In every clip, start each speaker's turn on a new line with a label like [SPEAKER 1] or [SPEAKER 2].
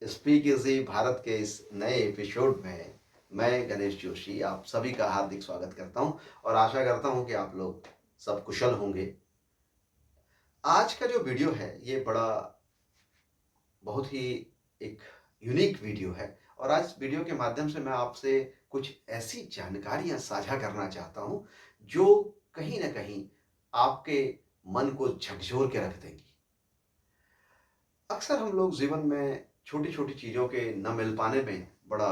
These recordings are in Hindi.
[SPEAKER 1] स्पीक इजी भारत के इस नए एपिसोड में मैं गणेश जोशी आप सभी का हार्दिक स्वागत करता हूं और आशा करता हूं कि आप लोग सब कुशल होंगे। आज का जो वीडियो है ये बड़ा बहुत ही एक यूनिक वीडियो है और आज वीडियो के माध्यम से मैं आपसे कुछ ऐसी जानकारियां साझा करना चाहता हूं जो कहीं ना कहीं आपके मन को झकझोर के रख देंगी। अक्सर हम लोग जीवन में छोटी छोटी चीज़ों के न मिल पाने में बड़ा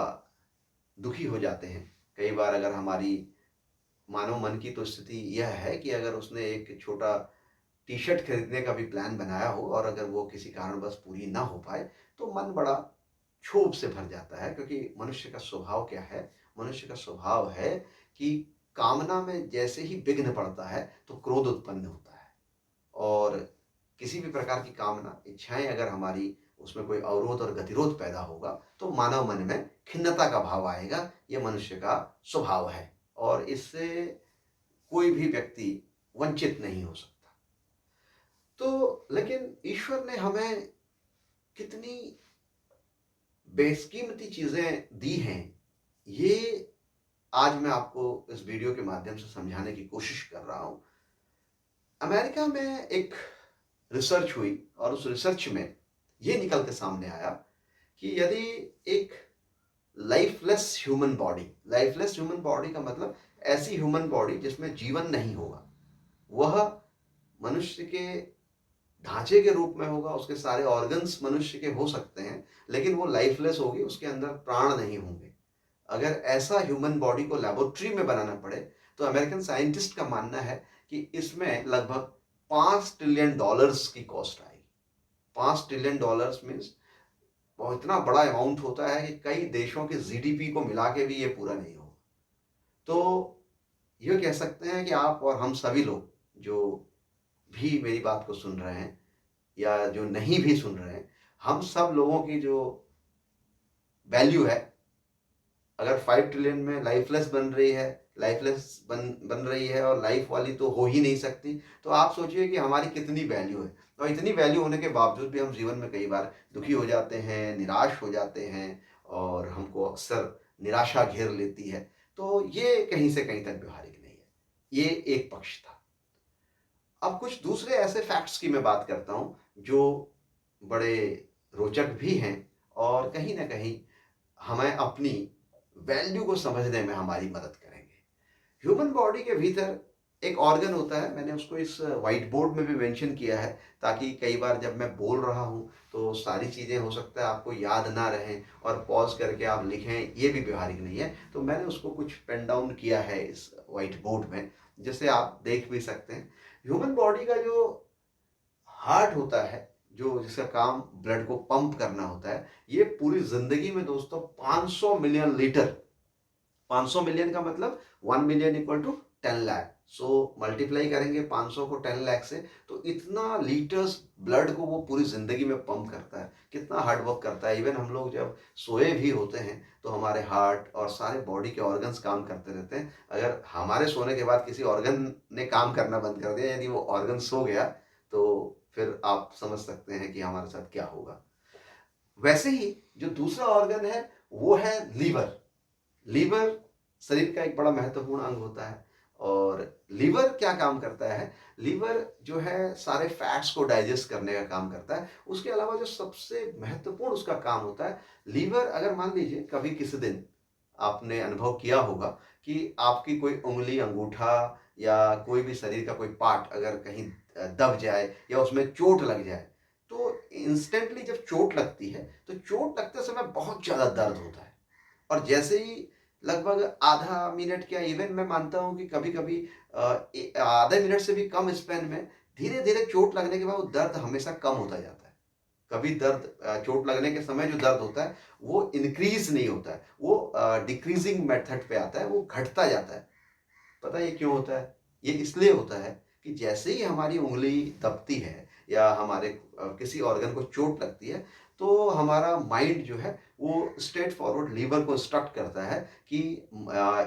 [SPEAKER 1] दुखी हो जाते हैं। कई बार अगर हमारी मानव मन की तो स्थिति यह है कि अगर उसने एक छोटा टी शर्ट खरीदने का भी प्लान बनाया हो और अगर वो किसी कारणवश पूरी ना हो पाए तो मन बड़ा क्षोभ से भर जाता है, क्योंकि मनुष्य का स्वभाव क्या है? मनुष्य का स्वभाव है कि कामना में जैसे ही विघ्न पड़ता है तो क्रोध उत्पन्न होता है। और किसी भी प्रकार की कामना, इच्छाएँ अगर हमारी उसमें कोई अवरोध और गतिरोध पैदा होगा, तो मानव मन में खिन्नता का भाव आएगा। ये मनुष्य का स्वभाव है और इससे कोई भी व्यक्ति वंचित नहीं हो सकता। तो लेकिन ईश्वर ने हमें कितनी बेशकीमती चीज़ें दी हैं, ये आज मैं आपको इस वीडियो के माध्यम से समझाने की कोशिश कर रहा हूँ। अमेरिका में एक रिसर्च हुई और उस रिसर्च में ये निकल के सामने आया कि यदि एक लाइफलेस ह्यूमन बॉडी का मतलब ऐसी ह्यूमन बॉडी जिसमें जीवन नहीं होगा, वह मनुष्य के ढांचे के रूप में होगा, उसके सारे ऑर्गन्स मनुष्य के हो सकते हैं, लेकिन वो लाइफलेस होगी, उसके अंदर प्राण नहीं होंगे। अगर ऐसा ह्यूमन बॉडी को लेबोरेटरी में बनाना पड़े तो अमेरिकन साइंटिस्ट का मानना है कि इसमें लगभग 5 ट्रिलियन डॉलर्स की कॉस्ट आएगी। 5 ट्रिलियन डॉलर्स मीन्स वो इतना बड़ा अमाउंट होता है कि कई देशों के जीडीपी को मिला के भी ये पूरा नहीं होगा। तो ये कह सकते हैं कि आप और हम सभी लोग जो भी मेरी बात को सुन रहे हैं या जो नहीं भी सुन रहे हैं, हम सब लोगों की जो वैल्यू है, अगर 5 ट्रिलियन में लाइफलेस बन रही है, बन रही है और लाइफ वाली तो हो ही नहीं सकती, तो आप सोचिए कि हमारी कितनी वैल्यू है। और इतनी वैल्यू होने के बावजूद भी हम जीवन में कई बार दुखी हो जाते हैं, निराश हो जाते हैं और हमको अक्सर निराशा घेर लेती है। तो ये कहीं से कहीं तक व्यवहारिक नहीं है। ये एक पक्ष था। अब कुछ दूसरे ऐसे फैक्ट्स की मैं बात करता हूँ जो बड़े रोचक भी हैं और कहीं न कहीं हमें अपनी वैल्यू को समझने में हमारी मदद करेंगे। ह्यूमन बॉडी के भीतर एक ऑर्गन होता है, मैंने उसको इस व्हाइट बोर्ड में भी मेंशन किया है ताकि कई बार जब मैं बोल रहा हूँ तो सारी चीज़ें हो सकता है आपको याद ना रहें और पॉज करके आप लिखें, ये भी व्यवहारिक नहीं है। तो मैंने उसको कुछ पेन डाउन किया है इस व्हाइट बोर्ड में, जिसे आप देख भी सकते हैं। ह्यूमन बॉडी का जो हार्ट होता है, जो जिसका काम ब्लड को पंप करना होता है, ये पूरी जिंदगी में दोस्तों 500 मिलियन लीटर, 500 मिलियन का मतलब 1 million equal to 10 lakh. So multiply करेंगे 500 को 10 लाख से, तो इतना लीटर्स ब्लड को वो पूरी जिंदगी में पंप करता है। कितना हार्ड वर्क करता है। इवन हम लोग जब सोए भी होते हैं तो हमारे हार्ट और सारे बॉडी के ऑर्गन्स काम करते रहते हैं। अगर हमारे सोने के बाद किसी ऑर्गन ने काम करना बंद कर दिया, यदि वो ऑर्गन सो गया, तो फिर आप समझ सकते हैं कि हमारे साथ क्या होगा। वैसे ही जो दूसरा ऑर्गन है वो है लीवर। लीवर शरीर का एक बड़ा महत्वपूर्ण अंग होता है। और लीवर क्या काम करता है? लीवर जो है सारे फैट्स को डाइजेस्ट करने का काम करता है। उसके अलावा जो सबसे महत्वपूर्ण उसका काम होता है, लीवर अगर मान लीजिए कभी किसी दिन आपने अनुभव किया होगा कि आपकी कोई उंगली, अंगूठा या कोई भी शरीर का कोई पार्ट अगर कहीं दब जाए या उसमें चोट लग जाए, तो इंस्टेंटली जब चोट लगती है तो चोट लगते समय बहुत ज़्यादा दर्द होता है। और जैसे ही लगभग आधा मिनट, क्या इवन मैं मानता हूँ कि कभी-कभी आधे मिनट से भी कम स्पैन में धीरे-धीरे चोट लगने के बाद वो दर्द हमेशा कम होता जाता है। कभी दर्द चोट लगने के समय जो दर्द होता है वो इंक्रीज़ नहीं होता है, वो डिक्रीज़िंग मेथड पे आता है, वो घटता जाता है। पता है ये क्यों होता है? ये इसलिए होता है कि जैसे ही हमारी उँगली दबती है या हमारे किसी ऑर्गन को चोट लगती है, तो हमारा माइंड जो है वो स्ट्रेट फॉरवर्ड लीवर को इंस्ट्रक्ट करता है कि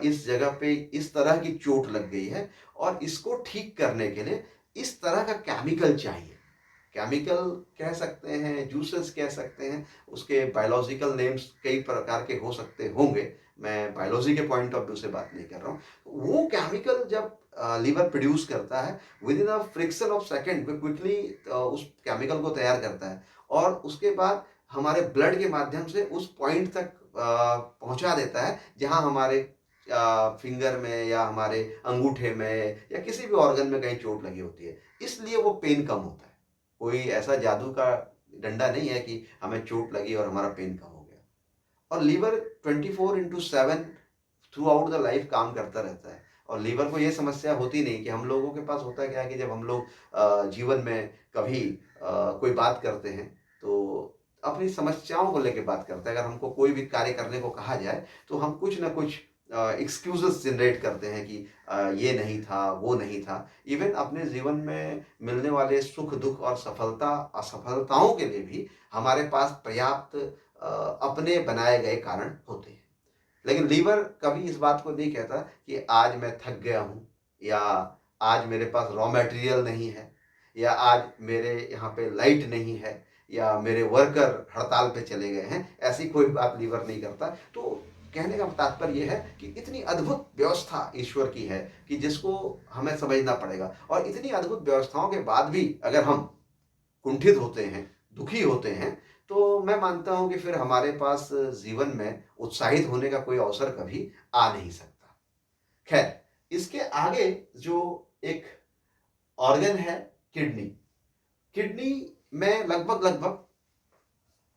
[SPEAKER 1] इस जगह पे इस तरह की चोट लग गई है और इसको ठीक करने के लिए इस तरह का केमिकल चाहिए। केमिकल कह सकते हैं, जूसेस कह सकते हैं, उसके बायोलॉजिकल नेम्स कई प्रकार के हो सकते होंगे, मैं बायोलॉजी के पॉइंट ऑफ व्यू से बात नहीं कर रहा हूँ। वो केमिकल जब लीवर प्रोड्यूस करता है, with in a friction of second quickly उस केमिकल को तैयार करता है और उसके बाद हमारे ब्लड के माध्यम से उस पॉइंट तक पहुंचा देता है जहां हमारे फिंगर में या हमारे अंगूठे में या किसी भी ऑर्गन में कहीं चोट लगी होती है, इसलिए वो पेन कम होता है। कोई ऐसा जादू का डंडा नहीं है कि हमें चोट लगी और हमारा पेन कम हो गया। और liver 24/7 throughout the life काम करता रहता है और लीवर को ये समस्या होती नहीं कि हम लोगों के पास होता क्या है कि जब हम लोग जीवन में कभी कोई बात करते हैं तो अपनी समस्याओं को लेकर बात करते हैं। अगर हमको कोई भी कार्य करने को कहा जाए तो हम कुछ ना कुछ एक्सक्यूजेस जनरेट करते हैं कि ये नहीं था, वो नहीं था। इवन अपने जीवन में मिलने वाले सुख दुख और सफलता असफलताओं के लिए भी हमारे पास पर्याप्त अपने बनाए गए कारण होते हैं। लेकिन लीवर कभी इस बात को नहीं कहता कि आज मैं थक गया हूँ या आज मेरे पास रॉ मटेरियल नहीं है या आज मेरे यहाँ पे लाइट नहीं है या मेरे वर्कर हड़ताल पे चले गए हैं, ऐसी कोई बात लीवर नहीं करता। तो कहने का तात्पर्य यह है कि इतनी अद्भुत व्यवस्था ईश्वर की है कि जिसको हमें समझना पड़ेगा। और इतनी अद्भुत व्यवस्थाओं के बाद भी अगर हम कुंठित होते हैं, दुखी होते हैं, तो मैं मानता हूं कि फिर हमारे पास जीवन में उत्साहित होने का कोई अवसर कभी आ नहीं सकता। खैर, इसके आगे जो एक ऑर्गन है, किडनी। किडनी में लगभग लगभग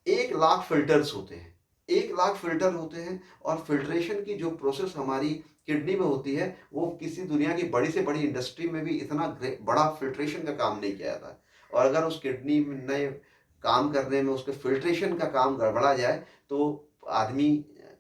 [SPEAKER 1] 1 लाख फिल्टर्स होते हैं। 1 लाख फिल्टर होते हैं और फिल्ट्रेशन की जो प्रोसेस हमारी किडनी में होती है वो किसी दुनिया की बड़ी से बड़ी इंडस्ट्री में भी इतना बड़ा फिल्ट्रेशन का काम नहीं किया जाता है। और अगर उस किडनी में काम करने में उसके फिल्ट्रेशन का काम गड़बड़ा जाए तो आदमी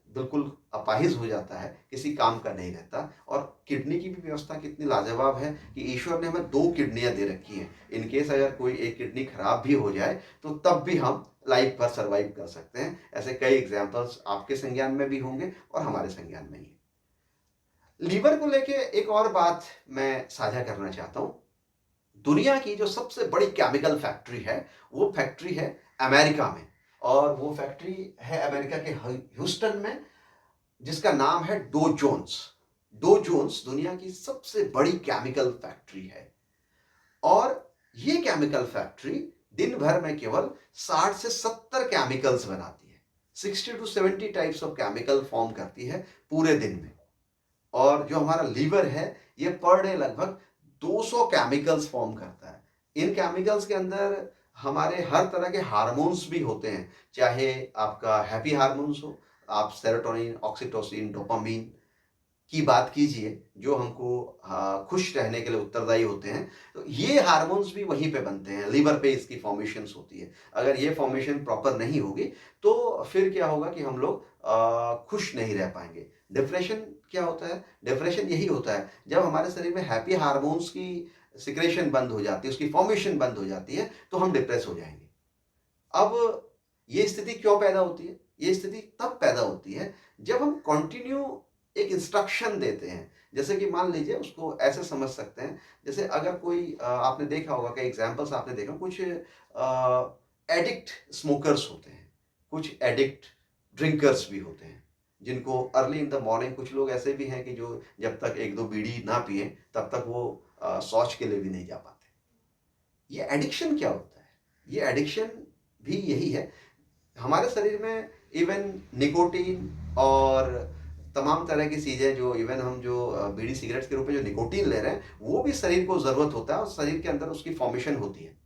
[SPEAKER 1] बिल्कुल अपाहिज हो जाता है, किसी काम का नहीं रहता। और किडनी की भी व्यवस्था कितनी लाजवाब है कि ईश्वर ने हमें 2 किडनियां दे रखी हैं। इन केस अगर कोई एक किडनी खराब भी हो जाए तो तब भी हम लाइफ पर सर्वाइव कर सकते हैं। ऐसे कई एग्जाम्पल्स आपके संज्ञान में भी होंगे और हमारे संज्ञान में ही। लीवर को लेके एक और बात मैं साझा करना चाहता हूं। दुनिया की जो सबसे बड़ी केमिकल फैक्ट्री है वो फैक्ट्री है अमेरिका में। और वो फैक्ट्री है अमेरिका के ह्यूस्टन में, जिसका नाम है डो जोन्स। डो जोन्स दुनिया की सबसे बड़ी केमिकल फैक्ट्री है और ये केमिकल फैक्ट्री दिन भर में केवल 60 से 70 केमिकल्स बनाती है। 60 to 70 types of chemical form करती है पूरे दिन में। और जो हमारा लीवर है ये पर डे लगभग 200 केमिकल्स फॉर्म करता है। इन केमिकल्स के अंदर हमारे हर तरह के हार्मोन्स भी होते हैं, चाहे आपका हैप्पी हार्मोन्स हो, आप सेरोटोनिन, ऑक्सीटोसिन, डोपामिन की बात कीजिए जो हमको खुश रहने के लिए उत्तरदायी होते हैं। तो ये हार्मोन्स भी वहीं पे बनते हैं, लीवर पे इसकी फॉर्मेशन होती है। अगर ये फॉर्मेशन प्रॉपर नहीं होगी तो फिर क्या होगा कि हम लोग खुश नहीं रह पाएंगे। डिप्रेशन क्या होता है? डिप्रेशन यही होता है जब हमारे शरीर में हैप्पी हार्मोन्स की सिक्रेशन बंद हो जाती है, उसकी फॉर्मेशन बंद हो जाती है, तो हम डिप्रेस हो जाएंगे। अब ये स्थिति क्यों पैदा होती है? ये स्थिति तब पैदा होती है जब हम कंटिन्यू एक इंस्ट्रक्शन देते हैं। जैसे कि मान लीजिए, उसको ऐसे समझ सकते हैं जैसे अगर कोई आपने देखा होगा, कई एग्जांपल्स आपने देखा, कुछ एडिक्ट स्मोकर्स होते हैं, कुछ एडिक्ट ड्रिंकर्स भी होते हैं, जिनको अर्ली इन द मॉर्निंग, कुछ लोग ऐसे भी हैं कि जो जब तक 1-2 बीड़ी ना पिए तब तक वो शौच के लिए भी नहीं जा पाते। ये एडिक्शन क्या होता है? ये एडिक्शन भी यही है। हमारे शरीर में इवन निकोटीन और तमाम तरह की चीज़ें, जो इवन हम जो बीड़ी सिगरेट्स के रूप में जो निकोटीन ले रहे हैं, वो भी शरीर को ज़रूरत होता है और शरीर के अंदर उसकी फॉर्मेशन होती है।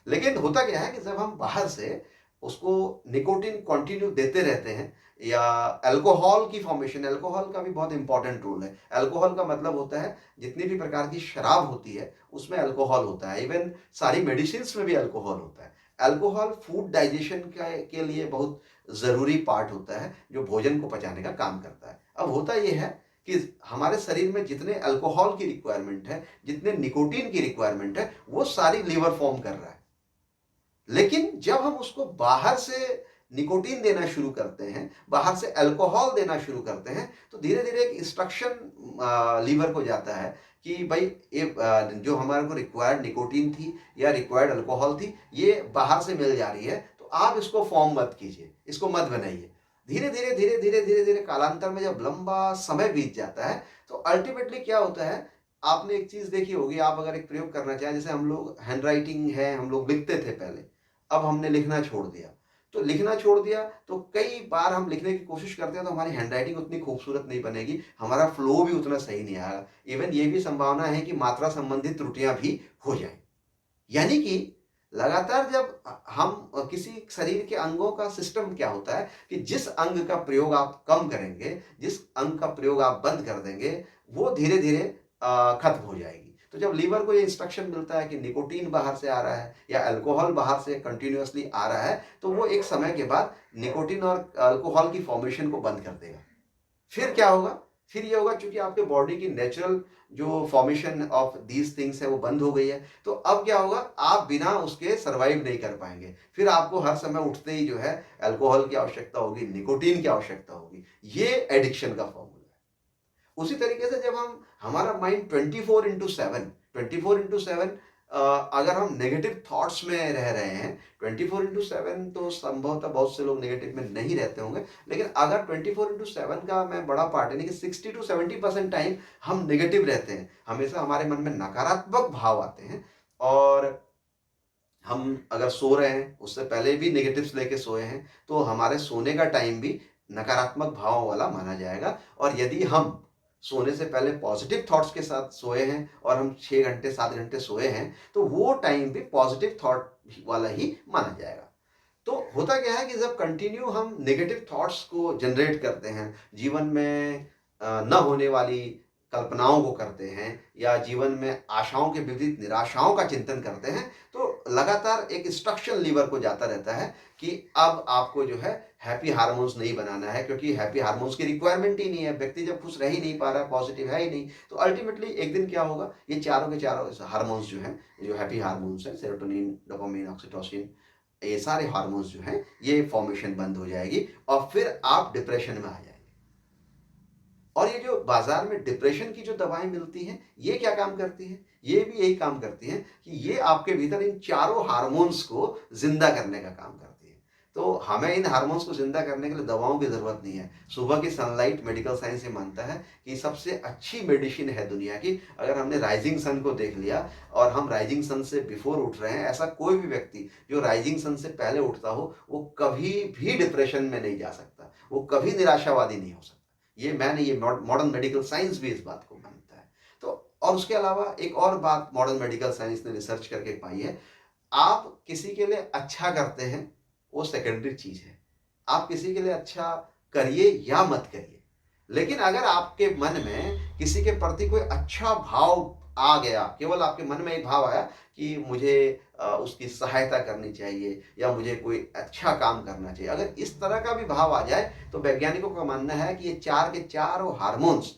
[SPEAKER 1] लेकिन होता क्या है कि जब हम बाहर से उसको निकोटीन कंटिन्यू देते रहते हैं, या अल्कोहल की फॉर्मेशन, अल्कोहल का भी बहुत इंपॉर्टेंट रोल है। अल्कोहल का मतलब होता है जितनी भी प्रकार की शराब होती है उसमें अल्कोहल होता है, इवन सारी मेडिसिन में भी अल्कोहल होता है। अल्कोहल फूड डाइजेशन के लिए बहुत ज़रूरी पार्ट होता है, जो भोजन को पचाने का काम करता है। अब होता यह है कि हमारे शरीर में जितने अल्कोहल की रिक्वायरमेंट है, जितने निकोटीन की रिक्वायरमेंट है, वो सारी लीवर फॉर्म कर रहा है। लेकिन जब हम उसको बाहर से निकोटीन देना शुरू करते हैं, बाहर से अल्कोहल देना शुरू करते हैं, तो धीरे धीरे एक इंस्ट्रक्शन लीवर को जाता है कि भाई ये जो हमारे को रिक्वायर्ड निकोटीन थी या रिक्वायर्ड अल्कोहल थी, ये बाहर से मिल जा रही है, तो आप इसको फॉर्म मत कीजिए, इसको मत बनाइए। धीरे धीरे धीरे धीरे धीरे धीरे कालांतर में जब लंबा समय बीत जाता है, तो अल्टीमेटली क्या होता है, आपने एक चीज देखी होगी, आप अगर एक प्रयोग करना चाहें, जैसे हम लोग हैंड राइटिंग है, हम लोग लिखते थे पहले, अब हमने लिखना छोड़ दिया। तो लिखना छोड़ दिया तो कई बार हम लिखने की कोशिश करते हैं तो हमारी हैंडराइटिंग उतनी खूबसूरत नहीं बनेगी, हमारा फ्लो भी उतना सही नहीं आएगा। इवन ये भी संभावना है कि मात्रा संबंधित त्रुटियां भी हो जाएं। यानी कि लगातार जब हम किसी शरीर के अंगों का सिस्टम क्या होता है कि जिस अंग का प्रयोग आप कम करेंगे, जिस अंग का प्रयोग आप बंद कर देंगे, वो धीरे धीरे खत्म हो जाएगी। तो जब लीवर को ये इंस्ट्रक्शन मिलता है कि निकोटीन बाहर से आ रहा है या अल्कोहल बाहर से कंटिन्यूअसली आ रहा है, तो वो एक समय के बाद निकोटीन और अल्कोहल की फॉर्मेशन को बंद कर देगा। फिर क्या होगा, फिर ये होगा, चूंकि आपके बॉडी की नेचुरल जो फॉर्मेशन ऑफ दीज थिंग्स है वो बंद हो गई है, तो अब क्या होगा, आप बिना उसके सरवाइव नहीं कर पाएंगे। फिर आपको हर समय उठते ही जो है अल्कोहल की आवश्यकता होगी, निकोटीन की आवश्यकता होगी। ये एडिक्शन का फॉर्मूला है। उसी तरीके से जब हम हमारा माइंड 24/7 24/7 अगर हम नेगेटिव थॉट्स में रह रहे हैं, 24/7 तो संभवतः बहुत से लोग नेगेटिव में नहीं रहते होंगे, लेकिन अगर 24/7 का मैं बड़ा पार्ट यानी कि 60 to 70% टाइम हम नेगेटिव रहते हैं, हमेशा हमारे मन में नकारात्मक भाव आते हैं, और हम अगर सो रहे हैं उससे पहले भी नेगेटिव्स लेके सोए हैं, तो हमारे सोने का टाइम भी नकारात्मक भावों वाला माना जाएगा। और यदि हम सोने से पहले पॉजिटिव थॉट्स के साथ सोए हैं और हम 6 घंटे 7 घंटे सोए हैं, तो वो टाइम भी पॉजिटिव थॉट वाला ही माना जाएगा। तो होता क्या है कि जब कंटिन्यू हम नेगेटिव थॉट्स को जनरेट करते हैं, जीवन में न होने वाली कल्पनाओं को करते हैं, या जीवन में आशाओं के विपरीत निराशाओं का चिंतन करते हैं, तो लगातार एक इंस्ट्रक्शन लीवर को जाता रहता है कि अब आपको जो है हैप्पी हार्मोन्स नहीं बनाना है, क्योंकि हैप्पी हार्मोन्स की रिक्वायरमेंट ही नहीं है। व्यक्ति जब खुश रह ही नहीं पा रहा है, पॉजिटिव है ही नहीं, तो अल्टीमेटली एक दिन क्या होगा, ये चारों के चारों हार्मोन्स जो हैं, जो हैप्पी हार्मोन्स हैं, सेरोटोनिन, डोपामिन, ऑक्सीटोसिन, ये सारे हार्मोन्स जो हैं, ये फॉर्मेशन बंद हो जाएगी और फिर आप डिप्रेशन में आ जाएंगे। और ये जो बाजार में डिप्रेशन की जो दवाएं मिलती हैं, ये क्या काम करती हैं, ये भी यही काम करती हैं कि ये आपके भीतर इन चारों हार्मोन्स को जिंदा करने का काम करती है। तो हमें इन हार्मोन्स को जिंदा करने के लिए दवाओं की जरूरत नहीं है। सुबह की सनलाइट, मेडिकल साइंस ये मानता है कि सबसे अच्छी मेडिसिन है दुनिया की। अगर हमने राइजिंग सन को देख लिया और हम राइजिंग सन से बिफोर उठ रहे हैं, ऐसा कोई भी व्यक्ति जो राइजिंग सन से पहले उठता हो, वो कभी भी डिप्रेशन में नहीं जा सकता, वो कभी निराशावादी नहीं हो सकता। ये मैं नहीं, ये मॉडर्न मेडिकल साइंस भी इस बात को मानता है। तो और उसके अलावा एक और बात मॉडर्न मेडिकल साइंस ने रिसर्च करके पाई है, आप किसी के लिए अच्छा करते हैं वो सेकेंडरी चीज है। आप किसी के लिए अच्छा करिए या मत करिए, लेकिन अगर आपके मन में किसी के प्रति कोई अच्छा भाव आ गया, केवल आपके मन में एक भाव आया कि मुझे उसकी सहायता करनी चाहिए या मुझे कोई अच्छा काम करना चाहिए, अगर इस तरह का भी भाव आ जाए, तो वैज्ञानिकों का मानना है कि ये चार के चारों हार्मोन्स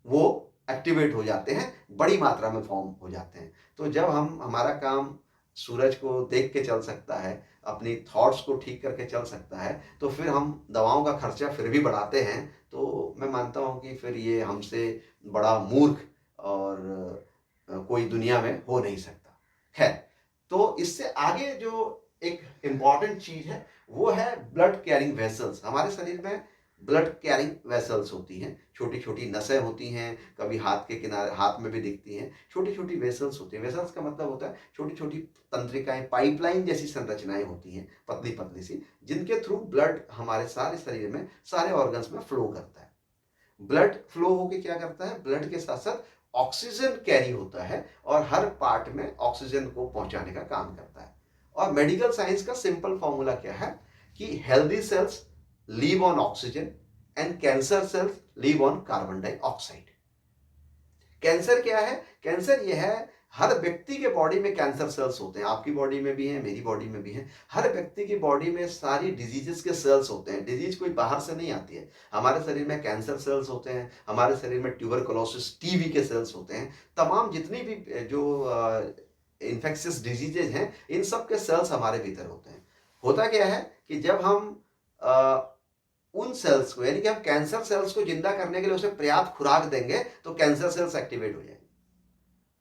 [SPEAKER 1] वो एक्टिवेट हो जाते हैं, बड़ी मात्रा में फॉर्म हो जाते हैं। तो जब हम हमारा काम सूरज को देख के चल सकता है, अपनी थॉट्स को ठीक करके चल सकता है, तो फिर हम दवाओं का खर्चा फिर भी बढ़ाते हैं, तो मैं मानता हूँ कि फिर ये हमसे बड़ा मूर्ख और कोई दुनिया में हो नहीं सकता। खैर, तो इससे आगे जो एक इंपॉर्टेंट चीज है वो है ब्लड कैरिंग वेसल्स। हमारे शरीर में ब्लड कैरिंग वेसल्स होती हैं, छोटी छोटी नसें होती हैं, कभी हाथ के किनारे, हाथ में भी दिखती हैं, छोटी छोटी वेसल्स होती हैं। वेसल्स का मतलब होता है छोटी छोटी तंत्रिकाएं, पाइपलाइन जैसी संरचनाएं होती हैं, पतली पतली सी, जिनके थ्रू ब्लड हमारे सारे शरीर में, सारे ऑर्गन्स में फ्लो करता है। ब्लड फ्लो होके क्या करता है, ब्लड के साथ साथ ऑक्सीजन कैरी होता है और हर पार्ट में ऑक्सीजन को पहुंचाने का काम करता है। और मेडिकल साइंस का सिंपल फॉर्मूला क्या है कि healthy cells leave on oxygen and cancer cells leave on carbon dioxide. Cancer क्या है, कैंसर यह है, हर व्यक्ति के बॉडी में कैंसर सेल्स होते हैं, आपकी बॉडी में भी हैं, मेरी बॉडी में भी हैं। हर व्यक्ति की बॉडी में सारी डिजीजेस के सेल्स होते हैं, डिजीज कोई बाहर से नहीं आती है। हमारे शरीर में कैंसर सेल्स होते हैं, हमारे शरीर में ट्यूबरकुलोसिस, टीबी के सेल्स होते हैं, तमाम जितनी भी जो इन्फेक्शियस डिजीजेज हैं, इन सब के सेल्स हमारे भीतर होते हैं। होता क्या है कि जब हम उन सेल्स को, यानी कि हम कैंसर सेल्स को जिंदा करने के लिए उसे पर्याप्त खुराक देंगे, तो कैंसर सेल्स एक्टिवेट हो जाएंगे।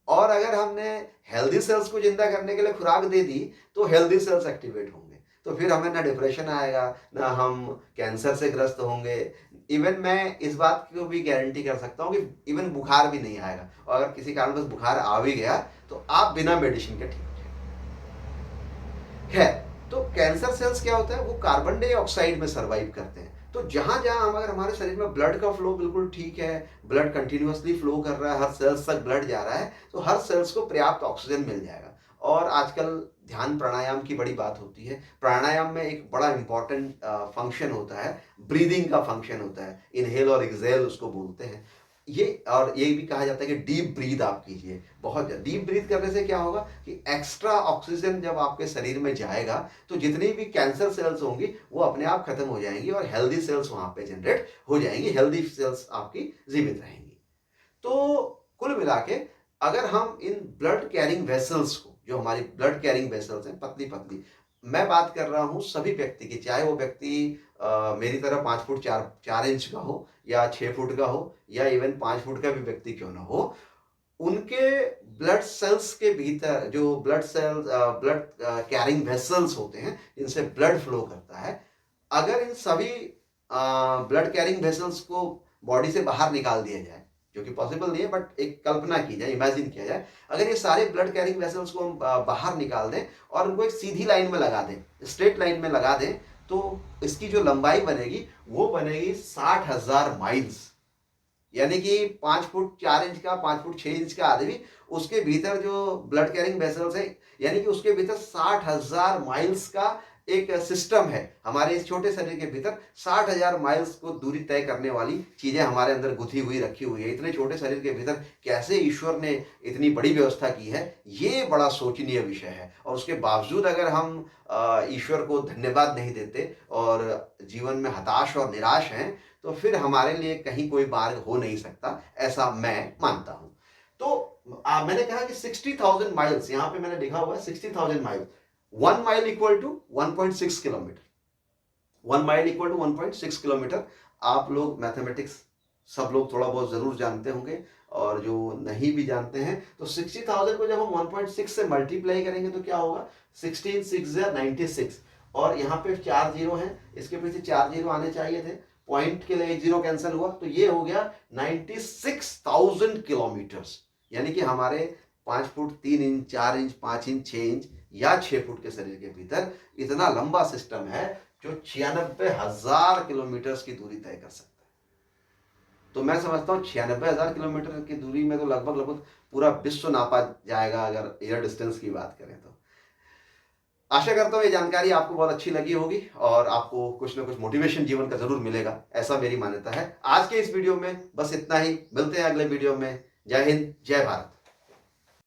[SPEAKER 1] और अगर हमने हेल्दी सेल्स को जिंदा करने के लिए खुराक दे दी तो हेल्दी सेल्स एक्टिवेट होंगे, तो फिर हमें ना डिप्रेशन आएगा, ना हम कैंसर से ग्रस्त होंगे। इवन मैं इस बात की भी गारंटी कर सकता हूँ कि इवन बुखार भी नहीं आएगा, और अगर किसी कारणवश बुखार आ भी गया तो आप बिना मेडिसिन के ठीक हो जाएंगे। खैर, तो कैंसर सेल्स क्या होता है, वो कार्बन डाइऑक्साइड में सर्वाइव करते हैं। तो जहां जहां हम, अगर हमारे शरीर में ब्लड का फ्लो बिल्कुल ठीक है, ब्लड कंटिन्यूअसली फ्लो कर रहा है, हर सेल्स तक ब्लड जा रहा है, तो हर सेल्स को पर्याप्त ऑक्सीजन मिल जाएगा। और आजकल ध्यान प्राणायाम की बड़ी बात होती है। प्राणायाम में एक बड़ा इंपॉर्टेंट फंक्शन होता है, ब्रीदिंग का फंक्शन होता है, इनहेल और एक्सहेल उसको बोलते हैं। ये और ये भी कहा जाता है कि डीप ब्रीथ आप कीजिए। बहुत डीप ब्रीथ करने से क्या होगा कि एक्स्ट्रा ऑक्सीजन जब आपके शरीर में जाएगा तो जितनी भी कैंसर सेल्स होंगी वो अपने आप खत्म हो जाएंगी और हेल्दी सेल्स वहां पे जनरेट हो जाएंगी, हेल्दी सेल्स आपकी जीवित रहेंगी। तो कुल मिला के अगर हम इन ब्लड कैरिंग वेसल्स को, जो हमारी ब्लड कैरिंग वेसल्स हैं पतली पतली, मैं बात कर रहा हूं सभी व्यक्ति की, चाहे वो व्यक्ति मेरी तरह 5 फुट 4 इंच का हो, या 6 फुट का हो, या इवन 5 फुट का भी व्यक्ति क्यों ना हो, उनके ब्लड सेल्स के भीतर जो ब्लड कैरिंग वेसल्स होते हैं जिनसे ब्लड फ्लो करता है, अगर इन सभी ब्लड कैरिंग वेसल्स को बॉडी से बाहर निकाल दिया जाए, जो कि पॉसिबल नहीं है बट एक कल्पना की जाए, इमेजिन किया जाए, अगर ये सारे ब्लड कैरिंग वेसल्स को हम बाहर निकाल दें और उनको एक सीधी लाइन में लगा दें, स्ट्रेट लाइन में लगा दें, तो इसकी जो लंबाई बनेगी वो बनेगी 60,000 माइल्स। यानी कि 5 फुट 4 इंच का, 5 फुट 6 इंच का आदमी, उसके भीतर जो ब्लड कैरिंग वेसल्स है, यानी कि उसके भीतर 60,000 माइल्स का एक सिस्टम है। हमारे इस छोटे शरीर के भीतर 60,000 माइल्स को दूरी तय करने वाली चीजें हमारे अंदर गुथी हुई रखी हुई है। इतने छोटे शरीर के भीतर कैसे ईश्वर ने इतनी बड़ी व्यवस्था की है, ये बड़ा शोचनीय विषय है। और उसके बावजूद अगर हम ईश्वर को धन्यवाद नहीं देते और जीवन में हताश और निराश हैं, तो फिर हमारे लिए कहीं कोई मार्ग हो नहीं सकता, ऐसा मैं मानता हूं। तो मैंने कहा कि 60,000 माइल्स, यहां पे मैंने लिखा हुआ है 60,000 miles. 1 mile equal to 1.6 kilometre. 1 mile equal to 1.6 kilometre. आप लोग मैथमेटिक्स सब लोग थोड़ा बहुत जरूर जानते होंगे, और जो नहीं भी जानते हैं तो 60,000 को जब हम 1.6 से मल्टीप्लाई करेंगे तो क्या होगा, 16 6 96, और यहाँ पे 4 जीरो हैं, इसके पीछे 4 जीरो आने चाहिए थे, पॉइंट के लिए 1 जीरो कैंसिल हुआ, तो ये हो गया 96,000 किलोमीटर्स। यानी कि हमारे 5 foot 3 inch 4 inch 5 inch 6 inch या 6 फुट के शरीर के भीतर इतना लंबा सिस्टम है जो 96,000 किलोमीटर की दूरी तय कर सकता है। तो मैं समझता हूँ 96,000 किलोमीटर की दूरी में तो लगभग लगभग पूरा विश्व नापा जाएगा, अगर एयर डिस्टेंस की बात करें तो। आशा करता हूँ ये जानकारी आपको बहुत अच्छी लगी होगी और आपको कुछ ना कुछ मोटिवेशन जीवन का जरूर मिलेगा, ऐसा मेरी मान्यता है। आज के इस वीडियो में बस इतना ही, मिलते हैं अगले वीडियो में। जय हिंद, जय भारत।